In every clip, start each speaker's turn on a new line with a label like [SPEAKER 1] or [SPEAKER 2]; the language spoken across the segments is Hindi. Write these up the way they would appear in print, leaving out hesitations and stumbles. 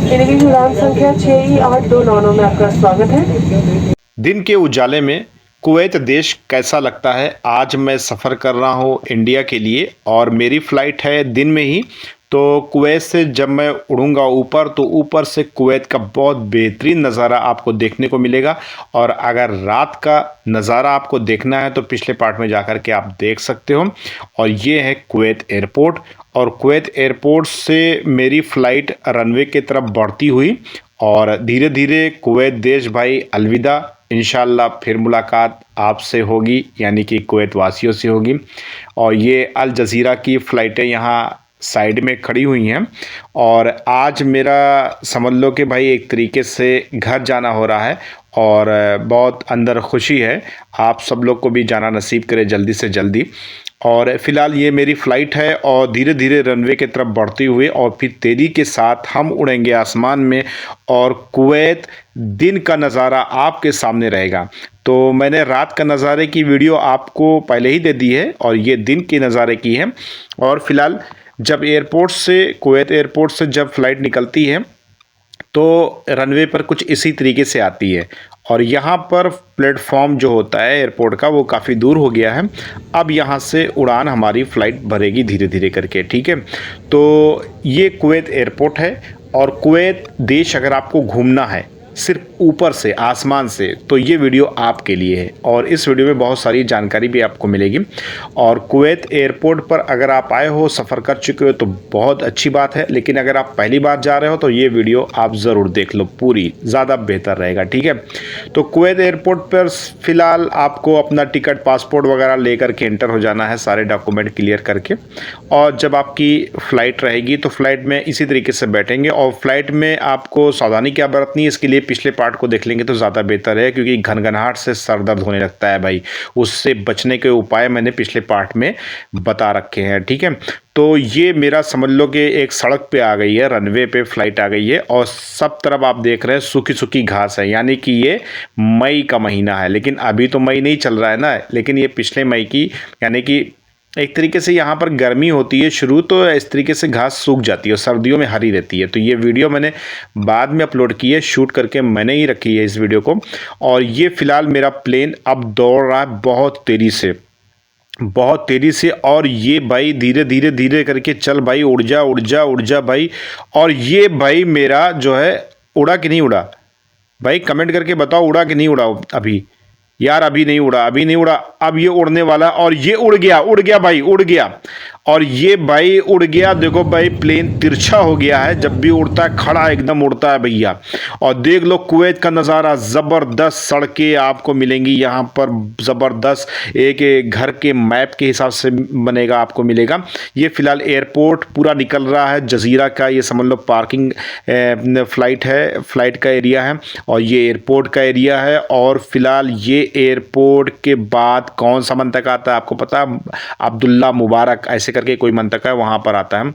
[SPEAKER 1] इनकी उड़ान संख्या 6E829 में आपका स्वागत है।
[SPEAKER 2] दिन के उजाले में कुवैत देश कैसा लगता है। आज मैं सफ़र कर रहा हूँ इंडिया के लिए और मेरी फ़्लाइट है दिन में ही। तो कुवैत से जब मैं उड़ूँगा ऊपर तो ऊपर से कुवैत का बहुत बेहतरीन नज़ारा आपको देखने को मिलेगा। और अगर रात का नज़ारा आपको देखना है तो पिछले पार्ट में जाकर के आप देख सकते हो। और ये है कुवैत एयरपोर्ट और कुवैत एयरपोर्ट से मेरी फ़्लाइट रनवे की तरफ बढ़ती हुई और धीरे धीरे कुवैत देश भाई अलविदा। इंशाल्लाह फिर मुलाकात आपसे होगी यानी कि कुवैत वासियों से होगी। और ये अल जज़ीरा की फ़्लाइटें यहाँ साइड में खड़ी हुई हैं और आज मेरा समझ लो कि भाई एक तरीके से घर जाना हो रहा है और बहुत अंदर खुशी है। आप सब लोग को भी जाना नसीब करे जल्दी से जल्दी। और फ़िलहाल ये मेरी फ़्लाइट है और धीरे धीरे रनवे की तरफ बढ़ते हुए और फिर तेज़ी के साथ हम उड़ेंगे आसमान में और कुवैत दिन का नज़ारा आपके सामने रहेगा। तो मैंने रात का नज़ारे की वीडियो आपको पहले ही दे दी है और ये दिन के नज़ारे की है। और फ़िलहाल जब एयरपोर्ट से कुवैत एयरपोर्ट से जब फ़्लाइट निकलती है तो रनवे पर कुछ इसी तरीके से आती है। और यहाँ पर प्लेटफॉर्म जो होता है एयरपोर्ट का वो काफ़ी दूर हो गया है। अब यहाँ से उड़ान हमारी फ़्लाइट भरेगी धीरे धीरे करके, ठीक है। तो ये कुवैत एयरपोर्ट है और कुवैत देश अगर आपको घूमना है सिर्फ ऊपर से आसमान से तो ये वीडियो आपके लिए है। और इस वीडियो में बहुत सारी जानकारी भी आपको मिलेगी। और कुवैत एयरपोर्ट पर अगर आप आए हो, सफ़र कर चुके हो तो बहुत अच्छी बात है, लेकिन अगर आप पहली बार जा रहे हो तो ये वीडियो आप ज़रूर देख लो पूरी, ज़्यादा बेहतर रहेगा, ठीक है। तो कुवैत एयरपोर्ट पर फ़िलहाल आपको अपना टिकट पासपोर्ट वगैरह लेकर के एंटर हो जाना है, सारे डॉक्यूमेंट क्लियर करके। और जब आपकी फ़्लाइट रहेगी तो फ़्लाइट में इसी तरीके से बैठेंगे। और फ़्लाइट में आपको सावधानी क्या बरतनी है इसके लिए पिछले पार्ट को देख लेंगे तो ज़्यादा बेहतर है, क्योंकि घनघनाहट से सर दर्द होने लगता है भाई। उससे बचने के उपाय मैंने पिछले पार्ट में बता रखे हैं, ठीक है। तो ये मेरा समझ लो कि एक सड़क पे आ गई है, रनवे पे फ़्लाइट आ गई है और सब तरफ आप देख रहे हैं सूखी सूखी घास है, यानी कि ये मई का महीना है। लेकिन अभी तो मई नहीं चल रहा है ना, लेकिन ये पिछले मई की, यानी कि एक तरीके से यहाँ पर गर्मी होती है शुरू, तो इस तरीके से घास सूख जाती है, सर्दियों में हरी रहती है। तो ये वीडियो मैंने बाद में अपलोड की है, शूट करके मैंने ही रखी है इस वीडियो को। और ये फ़िलहाल मेरा प्लेन अब दौड़ रहा है बहुत तेज़ी से, बहुत तेज़ी से। और ये भाई धीरे धीरे धीरे करके चल भाई, उड़ जा उड़ जा उड़ जा भाई। और ये भाई मेरा जो है उड़ा कि नहीं उड़ा भाई, कमेंट करके बताओ उड़ा कि नहीं उड़ा अभी। यार अभी नहीं उड़ा, अभी नहीं उड़ा, अब ये उड़ने वाला। और ये उड़ गया भाई, उड़ गया। और ये भाई उड़ गया, देखो भाई प्लेन तिरछा हो गया है, जब भी उड़ता है खड़ा एकदम उड़ता है भैया। और देख लो कुवैत का नज़ारा, ज़बरदस्त सड़कें आपको मिलेंगी यहाँ पर, ज़बरदस्त एक घर के मैप के हिसाब से बनेगा, आपको मिलेगा। ये फ़िलहाल एयरपोर्ट पूरा निकल रहा है जज़ीरा का, ये समझ लो पार्किंग फ़्लाइट है, फ़्लाइट का एरिया है और ये एयरपोर्ट का एरिया है। और फ़िलहाल ये एयरपोर्ट के बाद कौन सा मंतका आता है आपको पता है? अब्दुल्ला मुबारक ऐसे करके कोई मंतका है, वहाँ पर आता है,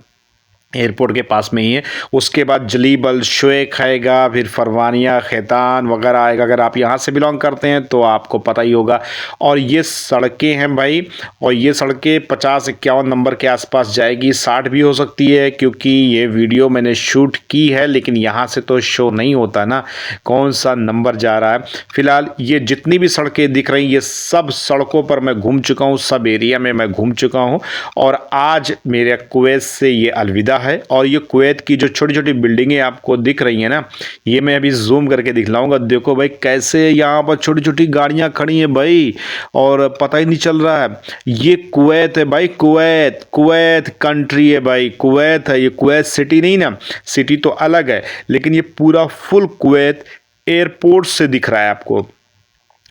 [SPEAKER 2] एयरपोर्ट के पास में ही है। उसके बाद जलीबल शुएख आएगा, फिर फरवानिया खैतान वगैरह आएगा। अगर आप यहाँ से बिलोंग करते हैं तो आपको पता ही होगा। और ये सड़कें हैं भाई, और ये सड़कें 50-51 नंबर के आसपास जाएगी, 60 भी हो सकती है, क्योंकि ये वीडियो मैंने शूट की है लेकिन यहाँ से तो शो नहीं होता ना कौन सा नंबर जा रहा है। फ़िलहाल ये जितनी भी सड़कें दिख रही ये सब सड़कों पर मैं घूम चुका हूँ, सब एरिया में मैं घूम चुका हूँ। और आज मेरे कुवैत से ये अलविदा है। और ये कुवैत की जो छोटी छोटी बिल्डिंगें आपको दिख रही हैं ना, ये मैं अभी जूम करके दिखलाऊंगा। देखो भाई कैसे यहाँ पर छोटी छोटी गाड़ियाँ खड़ी हैं भाई, और पता ही नहीं चल रहा है। ये कुवैत है भाई, कुवैत, कुवैत कंट्री है भाई, कुवैत है ये, कुवैत सिटी नहीं ना, सिटी तो अलग है, लेकिन ये पूरा फुल कुवैत एयरपोर्ट से दिख रहा है आपको।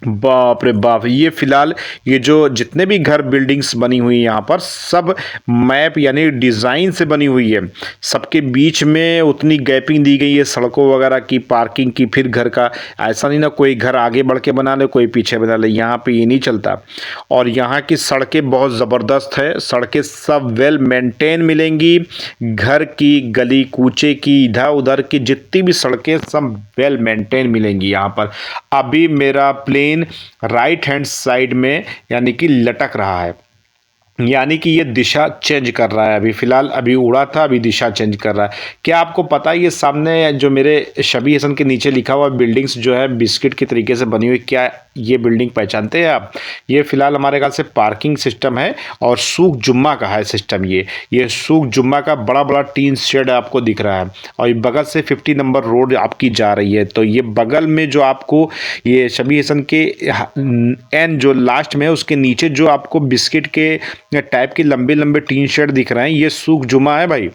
[SPEAKER 2] बाप रे बाप। ये फ़िलहाल ये जो जितने भी घर बिल्डिंग्स बनी हुई हैं यहाँ पर सब मैप यानी डिज़ाइन से बनी हुई है, सबके बीच में उतनी गैपिंग दी गई है सड़कों वगैरह की, पार्किंग की, फिर घर का ऐसा नहीं ना कोई घर आगे बढ़ के बना ले कोई पीछे बना ले, यहाँ पे ये नहीं चलता। और यहाँ की सड़कें बहुत ज़बरदस्त है, सड़कें सब वेल मेंटेन मिलेंगी, घर की गली कूचे की इधर उधर की जितनी भी सड़कें सब वेल मेंटेन मिलेंगी यहाँ पर। अभी मेरा प्लेन राइट हैंड साइड में यानी कि लटक रहा है, यानी कि ये दिशा चेंज कर रहा है। अभी फ़िलहाल अभी उड़ा था, अभी दिशा चेंज कर रहा है। क्या आपको पता है ये सामने जो मेरे शबी हसन के नीचे लिखा हुआ बिल्डिंग्स जो है बिस्किट की तरीके से बनी हुई, क्या ये बिल्डिंग पहचानते हैं आप? ये फ़िलहाल हमारे ख्याल से पार्किंग सिस्टम है और सूख जुम्मा का है सिस्टम ये सूख जुम्मा का बड़ा-बड़ा टीन शेड आपको दिख रहा है और ये बगल से 50 नंबर रोड आपकी जा रही है। तो ये बगल में जो आपको ये शबी हसन के एन जो लास्ट में है उसके नीचे जो आपको बिस्किट के टाइप के लंबे लंबे टीन शेड दिख रहे हैं, ये सूख जुमा है भाई।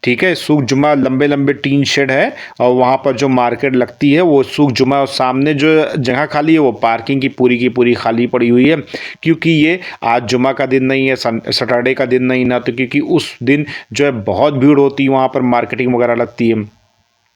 [SPEAKER 2] ठीक है, सूख जुमा लंबे लंबे टीन शेड है और वहाँ पर जो मार्केट लगती है वो सूख जुमा, और सामने जो जगह खाली है वो पार्किंग की पूरी खाली पड़ी हुई है, क्योंकि ये आज जुमा का दिन नहीं है, सैटरडे का दिन नहीं ना, तो क्योंकि उस दिन जो है बहुत भीड़ होती है वहाँ पर, मार्केटिंग वगैरह लगती है।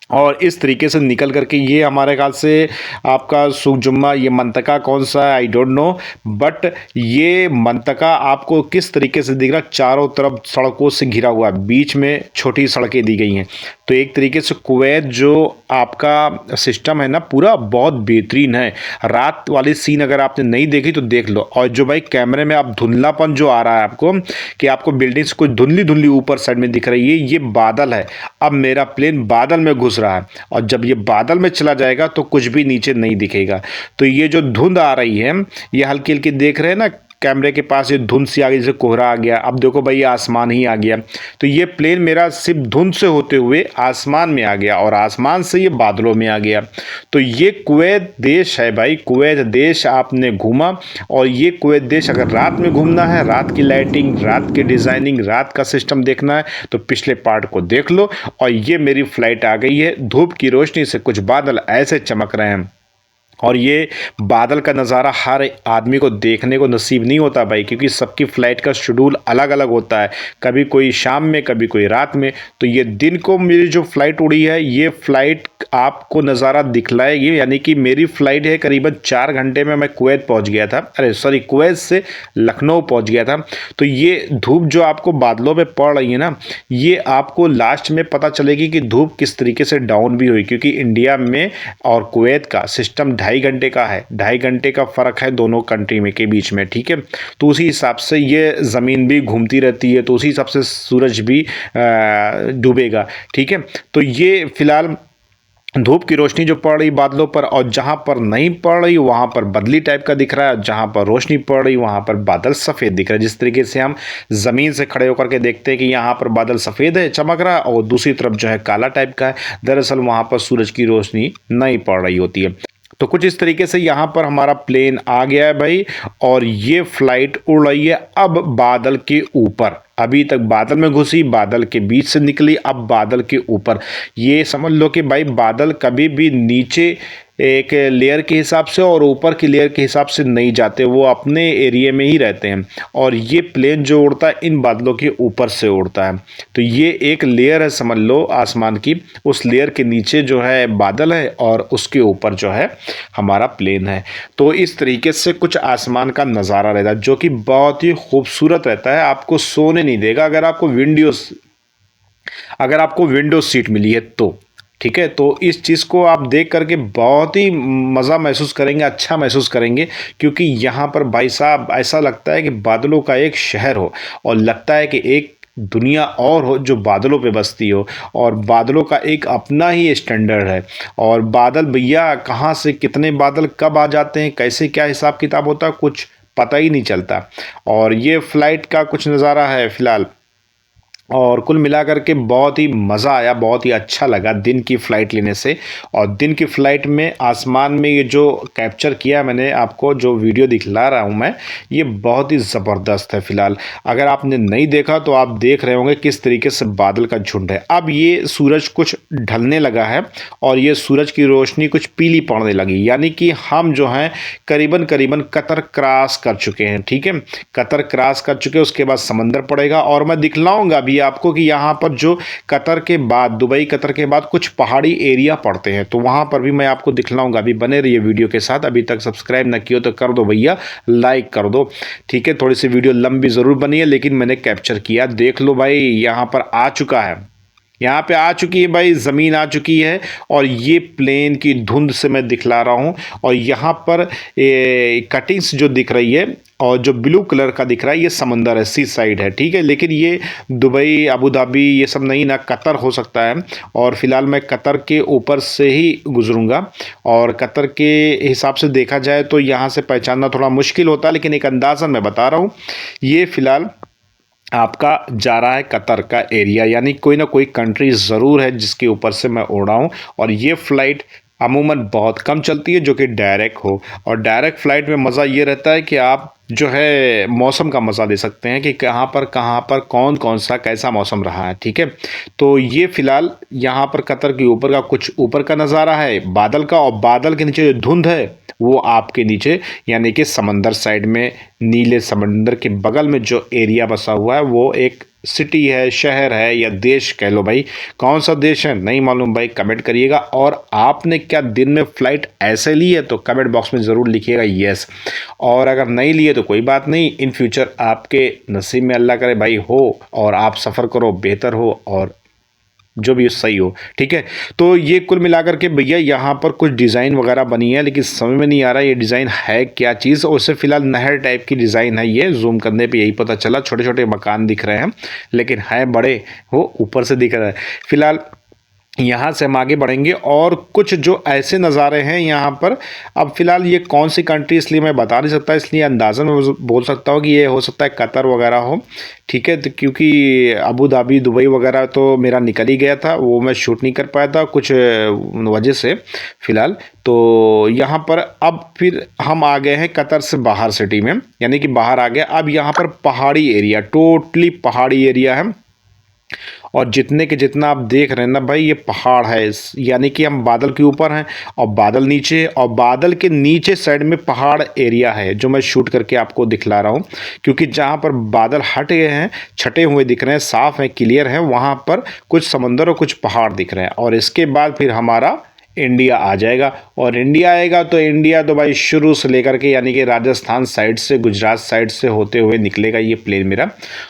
[SPEAKER 2] और इस तरीके से निकल करके ये हमारे ख्याल से आपका सूख जुम्मा, ये मंतका कौन सा है आई डोंट नो, बट ये मंतका आपको किस तरीके से दिख रहा है, चारों तरफ सड़कों से घिरा हुआ है, बीच में छोटी सड़कें दी गई हैं। तो एक तरीके से कुवैत जो आपका सिस्टम है ना पूरा बहुत बेहतरीन है। रात वाली सीन अगर आपने नहीं देखी तो देख लो। और जो भाई कैमरे में आप धुंधलापन जो आ रहा है आपको, कि आपको बिल्डिंग्स कुछ धुंधली धुंधली ऊपर साइड में दिख रही है, ये बादल है। अब मेरा प्लेन बादल में घुस रहा है और जब ये बादल में चला जाएगा तो कुछ भी नीचे नहीं दिखेगा। तो ये जो धुंध आ रही है ये हल्की हल्की देख रहे हैं ना कैमरे के पास, ये धुंध सी आ गई, जैसे कोहरा आ गया। अब देखो भाई ये आसमान ही आ गया। तो ये प्लेन मेरा सिर्फ धुंध से होते हुए आसमान में आ गया और आसमान से ये बादलों में आ गया। तो ये कुवैत देश है भाई, कुवैत देश आपने घूमा। और ये कुवैत देश अगर रात में घूमना है, रात की लाइटिंग, रात की डिज़ाइनिंग, रात का सिस्टम देखना है तो पिछले पार्ट को देख लो। और ये मेरी फ्लाइट आ गई है, धूप की रोशनी से कुछ बादल ऐसे चमक रहे हैं और ये बादल का नज़ारा हर आदमी को देखने को नसीब नहीं होता भाई, क्योंकि सबकी फ़्लाइट का शेड्यूल अलग अलग होता है, कभी कोई शाम में कभी कोई रात में। तो ये दिन को मेरी जो फ़्लाइट उड़ी है ये फ़्लाइट आपको नज़ारा दिखलाएगी, यानी कि मेरी फ़्लाइट है करीबन 4 घंटे में मैं कुवैत पहुंच गया था, अरे सॉरी कुवैत से लखनऊ पहुंच गया था। तो ये धूप जो आपको बादलों में पड़ रही है ना, ये आपको लास्ट में पता चलेगी कि धूप किस तरीके से डाउन भी हुई, क्योंकि इंडिया में और कुवैत का सिस्टम 2.5 घंटे का है, 2.5 घंटे का फ़र्क है दोनों कंट्री में के बीच में। ठीक है, तो उसी हिसाब से ये ज़मीन भी घूमती रहती है, तो उसी हिसाब से सूरज भी डूबेगा। ठीक है, तो ये फ़िलहाल धूप की रोशनी जो पड़ रही बादलों पर, और जहाँ पर नहीं पड़ रही वहाँ पर बदली टाइप का दिख रहा है, जहाँ पर रोशनी पड़ रही वहाँ पर बादल सफ़ेद दिख रहा है। जिस तरीके से हम ज़मीन से खड़े होकर के देखते हैं कि यहाँ पर बादल सफ़ेद है चमक रहा है और दूसरी तरफ जो है काला टाइप का है, दरअसल वहाँ पर सूरज की रोशनी नहीं पड़ रही होती है। तो कुछ इस तरीके से यहाँ पर हमारा प्लेन आ गया है भाई, और ये फ्लाइट उड़ रही है अब बादल के ऊपर। अभी तक बादल में घुसी, बादल के बीच से निकली, अब बादल के ऊपर। ये समझ लो कि भाई बादल कभी भी नीचे एक लेयर के हिसाब से और ऊपर की लेयर के हिसाब से नहीं जाते, वो अपने एरिया में ही रहते हैं। और ये प्लेन जो उड़ता है इन बादलों के ऊपर से उड़ता है। तो ये एक लेयर है समझ लो आसमान की, उस लेयर के नीचे जो है बादल है और उसके ऊपर जो है हमारा प्लेन है। तो इस तरीके से कुछ आसमान का नज़ारा रहता है जो कि बहुत ही खूबसूरत रहता है, आपको सोने नहीं देगा अगर आपको विंडो सीट मिली है तो। ठीक है, तो इस चीज़ को आप देख करके बहुत ही मज़ा महसूस करेंगे, अच्छा महसूस करेंगे, क्योंकि यहाँ पर भाई साहब ऐसा लगता है कि बादलों का एक शहर हो, और लगता है कि एक दुनिया और हो जो बादलों पे बसती हो, और बादलों का एक अपना ही स्टैंडर्ड है। और बादल भैया कहाँ से कितने बादल कब आ जाते हैं, कैसे क्या हिसाब किताब होता है, कुछ पता ही नहीं चलता। और ये फ़्लाइट का कुछ नज़ारा है फ़िलहाल, और कुल मिलाकर के बहुत ही मज़ा आया, बहुत ही अच्छा लगा दिन की फ़्लाइट लेने से। और दिन की फ़्लाइट में आसमान में ये जो कैप्चर किया मैंने आपको, जो वीडियो दिखला रहा हूँ मैं, ये बहुत ही ज़बरदस्त है। फ़िलहाल अगर आपने नहीं देखा तो आप देख रहे होंगे किस तरीके से बादल का झुंड है। अब ये सूरज कुछ ढलने लगा है और ये सूरज की रोशनी कुछ पीली पड़ने लगी, यानी कि हम जो हैं करीबन कतर क्रॉस कर चुके हैं। ठीक है, कतर क्रॉस कर चुके हैं, उसके बाद समंदर पड़ेगा। और मैं दिखलाऊंगा भी आपको कि यहाँ पर जो कतर के बाद, दुबई कतर के बाद कुछ पहाड़ी एरिया पड़ते हैं, तो वहाँ पर भी मैं आपको दिखलाऊंगा। अभी बने रहिए वीडियो के साथ। अभी तक सब्सक्राइब ना किया तो कर दो भैया, लाइक कर दो। ठीक है, थोड़ी सी वीडियो लंबी ज़रूर बनी है लेकिन मैंने कैप्चर किया, देख लो भाई यहाँ पर आ चुका है। यहाँ पे आ चुकी है भाई, ज़मीन आ चुकी है और ये प्लेन की धुंध से मैं दिखला रहा हूँ। और यहाँ पर कटिंग्स जो दिख रही है और जो ब्लू कलर का दिख रहा है ये समंदर है, सी साइड है, ठीक है। लेकिन ये दुबई, अबू धाबी ये सब नहीं ना, कतर हो सकता है। और फिलहाल मैं कतर के ऊपर से ही गुजरूंगा और कतर के हिसाब से देखा जाए तो यहाँ से पहचानना थोड़ा मुश्किल होता है, लेकिन एक अंदाज़ा मैं बता रहा हूँ। ये फिलहाल आपका जा रहा है कतर का एरिया, यानी कोई ना कोई कंट्री ज़रूर है जिसके ऊपर से मैं उड़ रहा हूँ। और ये फ़्लाइट अमूमन बहुत कम चलती है जो कि डायरेक्ट हो। और डायरेक्ट फ़्लाइट में मज़ा ये रहता है कि आप जो है मौसम का मज़ा ले सकते हैं कि कहाँ पर कौन कौन सा कैसा मौसम रहा है, ठीक है। तो ये फ़िलहाल यहाँ पर कतर के ऊपर का कुछ ऊपर का नज़ारा है बादल का, और बादल के नीचे जो धुंध है वो आपके नीचे यानी कि समंदर साइड में, नीले समंदर के बगल में जो एरिया बसा हुआ है वो एक सिटी है, शहर है या देश कह लो भाई। कौन सा देश है नहीं मालूम भाई, कमेंट करिएगा। और आपने क्या दिन में फ़्लाइट ऐसे ली है तो कमेंट बॉक्स में ज़रूर लिखिएगा यस। और अगर नहीं लिए तो कोई बात नहीं, इन फ्यूचर आपके नसीब में अल्लाह करे भाई हो और आप सफ़र करो, बेहतर हो और जो भी सही हो, ठीक है। तो ये कुल मिलाकर के भैया यहाँ पर कुछ डिज़ाइन वगैरह बनी है, लेकिन समझ में नहीं आ रहा ये डिज़ाइन है क्या चीज़। और उससे फिलहाल नहर टाइप की डिज़ाइन है, ये जूम करने पे यही पता चला। छोटे छोटे मकान दिख रहे हैं लेकिन है बड़े, वो ऊपर से दिख रहा है। फिलहाल यहाँ से हम आगे बढ़ेंगे और कुछ जो ऐसे नज़ारे हैं यहाँ पर। अब फ़िलहाल ये कौन सी कंट्री इसलिए मैं बता नहीं सकता, इसलिए अंदाज़न मैं बोल सकता हूँ कि ये हो सकता है कतर वगैरह हो, ठीक है। तो क्योंकि अबू धाबी, दुबई वगैरह तो मेरा निकल ही गया था, वो मैं शूट नहीं कर पाया था कुछ वजह से फ़िलहाल। तो यहाँ पर अब फिर हम आ गए हैं कतर से बाहर सिटी में, यानी कि बाहर आ गया। अब यहाँ पर पहाड़ी एरिया, टोटली पहाड़ी एरिया है। और जितने के जितना आप देख रहे हैं ना भाई, ये पहाड़ है, यानी कि हम बादल के ऊपर हैं और बादल नीचे, और बादल के नीचे साइड में पहाड़ एरिया है जो मैं शूट करके आपको दिखला रहा हूँ। क्योंकि जहाँ पर बादल हट गए हैं, छटे हुए दिख रहे हैं, साफ हैं, क्लियर हैं, वहाँ पर कुछ समंदर और कुछ पहाड़ दिख रहे हैं। और इसके बाद फिर हमारा इंडिया आ जाएगा। और इंडिया आएगा तो इंडिया तो भाई शुरू से लेकर के यानी कि राजस्थान साइड से, गुजरात साइड से होते हुए निकलेगा ये प्लेन मेरा,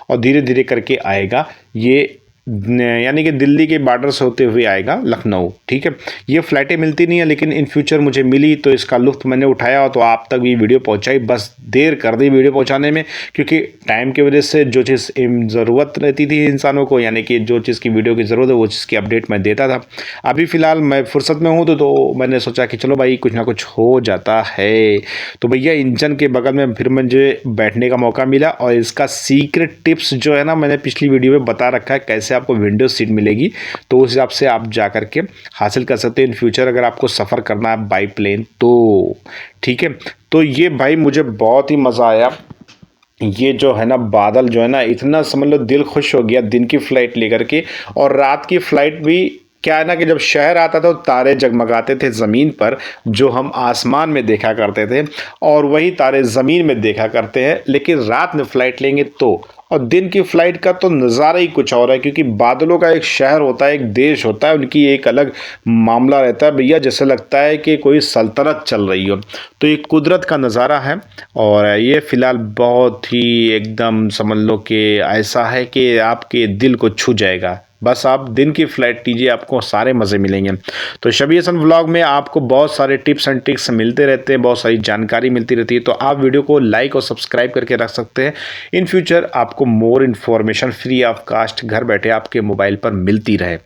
[SPEAKER 2] और धीरे धीरे करके आएगा ये, यानी कि दिल्ली के बॉर्डर से होते हुए आएगा लखनऊ, ठीक है। ये फ़्लाइटें मिलती नहीं है लेकिन इन फ्यूचर मुझे मिली तो इसका लुत्फ़ मैंने उठाया, तो आप तक भी वीडियो पहुंचाई। बस देर कर दी वीडियो पहुंचाने में, क्योंकि टाइम की वजह से जो चीज़ ज़रूरत रहती थी इंसानों को, यानी कि जो चीज़ की वीडियो की ज़रूरत है वो चीज़ की अपडेट मैं देता था। अभी फ़िलहाल मैं फुर्सत में हूँ तो मैंने सोचा कि चलो भाई कुछ ना कुछ हो जाता है। तो भैया इंजन के बगल में फिर मुझे बैठने का मौका मिला, और इसका सीक्रेट टिप्स जो है ना मैंने पिछली वीडियो में बता रखा है कैसे आपको विंडो सीट मिलेगी, तो उस हिसाब से आप जा करके हासिल कर सकते हैं इन फ्यूचर अगर आपको सफ़र करना है बाई प्लेन तो, ठीक है। तो ये भाई मुझे बहुत ही मज़ा आया। ये जो है ना बादल जो है ना, इतना समझ लो दिल खुश हो गया दिन की फ़्लाइट लेकर के। और रात की फ़्लाइट भी क्या है ना कि जब शहर आता था तो तारे जगमगाते थे ज़मीन पर, जो हम आसमान में देखा करते थे, और वही तारे ज़मीन में देखा करते हैं। लेकिन रात में फ़्लाइट लेंगे तो, और दिन की फ़्लाइट का तो नज़ारा ही कुछ और है, क्योंकि बादलों का एक शहर होता है, एक देश होता है, उनकी एक अलग मामला रहता है भैया, जैसे लगता है कि कोई सल्तनत चल रही हो। तो ये कुदरत का नज़ारा है। और ये फ़िलहाल बहुत ही एकदम समझ लो कि ऐसा है कि आपके दिल को छू जाएगा। बस आप दिन की फ़्लाइट लीजिए, आपको सारे मज़े मिलेंगे। तो शबी हसन व्लॉग में आपको बहुत सारे टिप्स एंड ट्रिक्स मिलते रहते हैं, बहुत सारी जानकारी मिलती रहती है, तो आप वीडियो को लाइक और सब्सक्राइब करके रख सकते हैं। इन फ्यूचर आपको more information free of cost घर बैठे आपके मोबाइल पर मिलती रहे,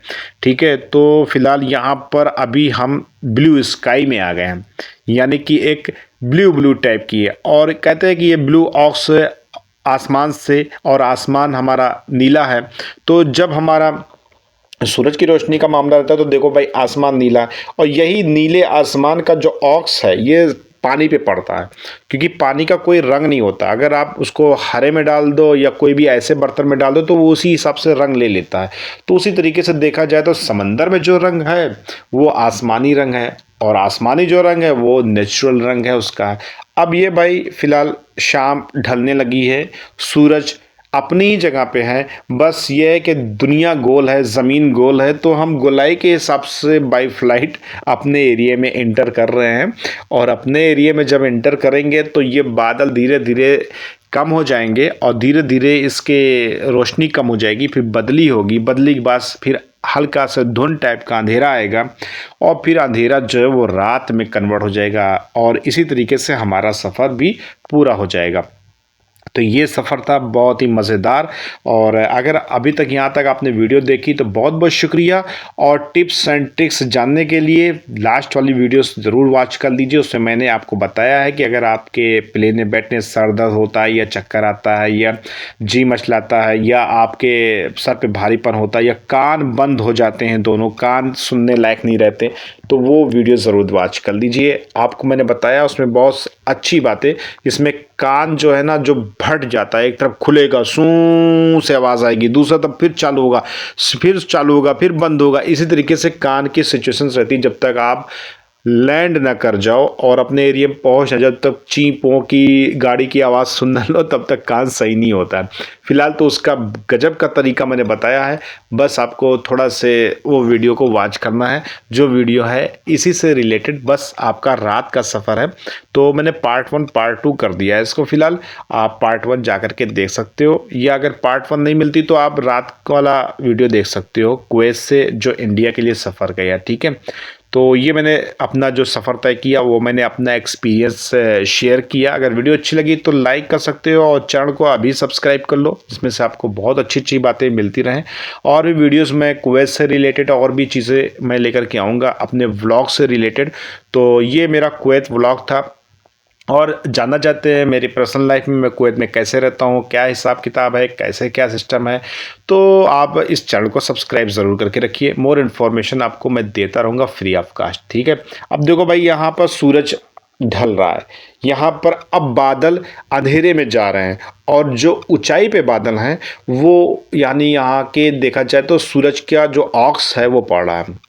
[SPEAKER 2] ठीक है। तो फिलहाल यहाँ पर अभी हम ब्लू स्काई में आ गए हैं, यानी कि एक ब्लू टाइप की है, और कहते हैं कि ये ब्लू ऑक्स आसमान से, और आसमान हमारा नीला है। तो जब हमारा सूरज की रोशनी का मामला रहता है तो देखो भाई आसमान नीला है, और यही नीले आसमान का जो ऑक्स है ये पानी पे पड़ता है, क्योंकि पानी का कोई रंग नहीं होता। अगर आप उसको हरे में डाल दो या कोई भी ऐसे बर्तन में डाल दो तो वो उसी हिसाब से रंग ले लेता है। तो उसी तरीके से देखा जाए तो समंदर में जो रंग है वो आसमानी रंग है, और आसमानी जो रंग है वो नेचुरल रंग है उसका। अब ये भाई फ़िलहाल शाम ढलने लगी है, सूरज अपनी ही जगह पे है। बस ये है कि दुनिया गोल है, ज़मीन गोल है, तो हम गोलाई के हिसाब से बाई फ़्लाइट अपने एरिया में एंटर कर रहे हैं। और अपने एरिया में जब एंटर करेंगे तो ये बादल धीरे धीरे कम हो जाएंगे और धीरे धीरे इसके रोशनी कम हो जाएगी, फिर बदली होगी, बदली के बाद फिर हल्का सा धुंध टाइप का अंधेरा आएगा और फिर अंधेरा जो है वो रात में कन्वर्ट हो जाएगा और इसी तरीके से हमारा सफ़र भी पूरा हो जाएगा। तो ये सफ़र था बहुत ही मज़ेदार। और अगर अभी तक यहाँ तक आपने वीडियो देखी तो बहुत बहुत शुक्रिया। और टिप्स एंड ट्रिक्स जानने के लिए लास्ट वाली वीडियोस ज़रूर वॉच कर लीजिए। उसमें मैंने आपको बताया है कि अगर आपके प्लेन में बैठने सर दर्द होता है या चक्कर आता है या जी मचलाता है या आपके सर पे भारीपन होता है या कान बंद हो जाते हैं, दोनों कान सुनने लायक नहीं रहते, तो वो वीडियो ज़रूर वॉच कर लीजिए। आपको मैंने बताया उसमें बहुत अच्छी बातें, इसमें कान जो है ना जो फट जाता है, एक तरफ खुलेगा सूं से आवाज़ आएगी, दूसरा तब फिर चालू होगा फिर बंद होगा। इसी तरीके से कान की सिचुएशंस रहती है जब तक आप लैंड ना कर जाओ और अपने एरिया में पहुंच ना, जब तक ची पो की गाड़ी की आवाज़ सुन ना लो तब तक कान सही नहीं होता है। फिलहाल तो उसका गजब का तरीका मैंने बताया है, बस आपको थोड़ा से वो वीडियो को वॉच करना है जो वीडियो है इसी से रिलेटेड। बस आपका रात का सफ़र है तो मैंने पार्ट 1 पार्ट 2 कर दिया है इसको। फिलहाल आप पार्ट 1 जा कर के देख सकते हो, या अगर पार्ट 1 नहीं मिलती तो आप रात वाला वीडियो देख सकते हो कुवैत से जो इंडिया के लिए सफ़र गया। ठीक है, तो ये मैंने अपना जो सफ़र तय किया वो मैंने अपना एक्सपीरियंस शेयर किया। अगर वीडियो अच्छी लगी तो लाइक कर सकते हो और चैनल को अभी सब्सक्राइब कर लो, जिसमें से आपको बहुत अच्छी अच्छी बातें मिलती रहें। और भी वीडियोस में कुवैत से रिलेटेड और भी चीज़ें मैं लेकर के आऊँगा अपने व्लॉग से रिलेटेड। तो ये मेरा कुवैत व्लॉग था। और जानना चाहते हैं मेरी पर्सनल लाइफ में मैं कुवैत में कैसे रहता हूँ, क्या हिसाब किताब है, कैसे क्या सिस्टम है, तो आप इस चैनल को सब्सक्राइब ज़रूर करके रखिए। मोर इन्फॉर्मेशन आपको मैं देता रहूँगा फ्री ऑफ कास्ट। ठीक है, अब देखो भाई यहाँ पर सूरज ढल रहा है, यहाँ पर अब बादल अंधेरे में जा रहे हैं और जो ऊंचाई पे बादल हैं वो यानी यहाँ के देखा जाए तो सूरज का जो ऑक्स है वो पड़ रहा है।